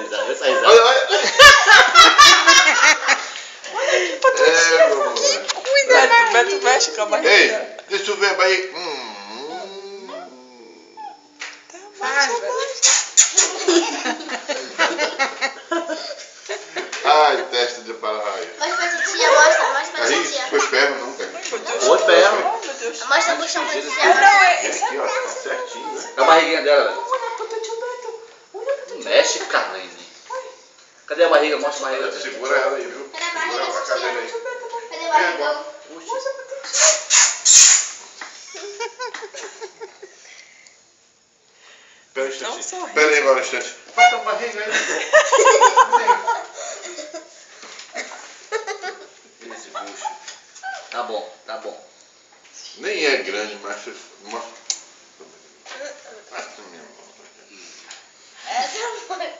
risada, olha essa risada. Olha, olha. Beto mexe com a barriga. Ei, deixa eu ver a barriga. Ai, testa de para-raio. Mostra pra titia, mostra pra Aí, titia. foi ferro não, cara. Foi ferro. Oh, meu Deus. Mostra a buchão pra titia. Não, é isso. Aqui, ó, tá certinho, né? Olha a barriguinha dela, velho. Olha pro tio Beto. Olha pro tio Mexe, Carlene. Cadê a barriga? Mostra a barriga. Segura ela aí, viu? Cadê a barriga, Segura a cadeira aí. titia? Cadê a barriga? Mostra pro tio. Pera um Não instantinho. sorri. Pera aí agora um instante. Bota a barriga aí. Esse bucho. Tá bom, tá bom. Nem é grande, mas... Mostra minha mão. Essa foi.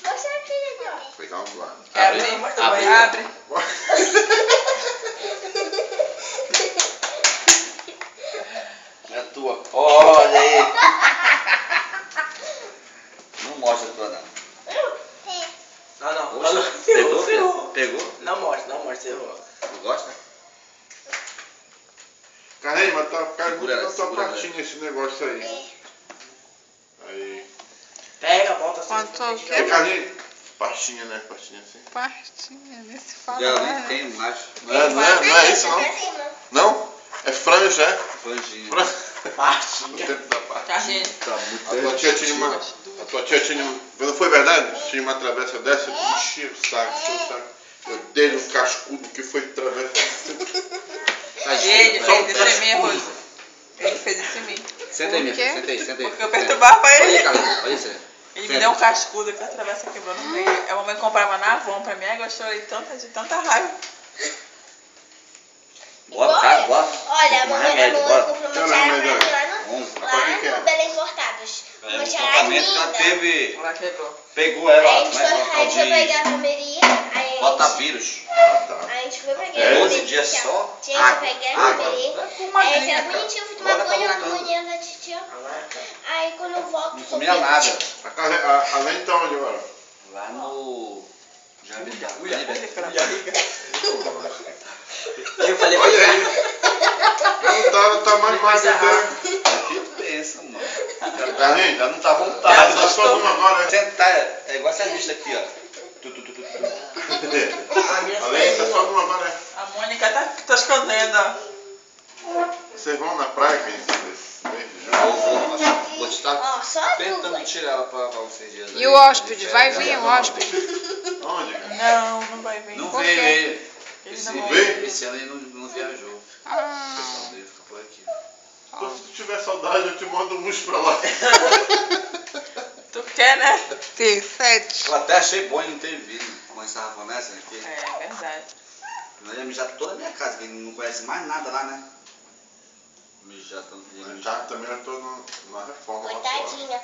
Mostra aqui, ó. Vou pegar um do lado. Abre, Abre. abre. É tua. Olha aí. Não mostra a tua, não. Não. Poxa, pegou, filho? Pegou? Não mostra, você errou. Tu gosta? Carrei, mas tá caindo muito Segura ela, na tua segura patinha esse negócio aí. Aí. Pega, volta assim. Quanto ao quê? Ô, Carlinhos, pastinha, né? Pastinha assim. Partinha, nesse fala. Já nem né? tem mais. Não é isso, não? Não? É franja, é? Franjinha. Franja. No Partinha. tempo da parte. Carrinho. Tá muito A tua tia tinha uma... A tua tia tinha... Não foi verdade? Tinha uma travessa dessa, eu enchia o saco. Eu dei um cascudo que foi travessa. Ele Só fez um isso em mim, cascudo. Rosa. Ele fez isso em mim. Senta aí, minha Por quê? filha. Senta aí, senta aí. Porque eu perturbava Olha ele. aí, Carlinhos. Olha isso aí. Ele Senta. me deu um cascudo que a travessa quebrou no meio. A mamãe comprava na Avon pra mim, aí eu chorei de tanta raiva. Bora, cara, bora. Olha, a Toma mamãe remédio, bora. comprou Quero uma tiara remédio, pra mim Onze. lá no Belém Importados. Uma O tiara tratamento que ela linda. teve, Ela quebrou. pegou ela, Aí a gente mas foi, ela aí a gente foi pegar a de romeria. Aí a rotavírus. gente foi pegar a 12 romeria. dias só? Tinha que pegar a Água. romeria. Uma Aí gringa, era cara. bonitinho, eu fui tomar Agora tá banho na voltando. manhã da titia. Aí quando eu volto, Não comia nada. A lente tá onde agora? Lá no... Jardim da Olha aquela barriga. Eu falei, Olha aí. Não tá mais até. Que pensa, mano. Carlinhos, Ela não tá à vontade. tá só uma agora. Sentar, é igual essa lista aqui, ó. A lente tá só uma agora. A Mônica tá escondendo, ó. Vocês vão na praia, quem Vou estar Ó, só tentando duas. tirar ela pra vocês dias. E o hóspede? Vai vir o hóspede? Onde? Não vai vir. Não Por veio quê? ele. Ele Esse, não veio? esse ano ele não viajou. O Ah, pessoal dele fica por aqui. Então, se tu tiver saudade, eu te mando um mousse pra lá. Tu quer, né? tem 7. Eu até achei bom ele não ter vindo. Como estava falando essa aqui. É verdade. Nós ia mijar toda a minha casa, que ele não conhece mais nada lá, né? Mijar tanto de Já também eu tô na reforma lá fora. Coitadinha.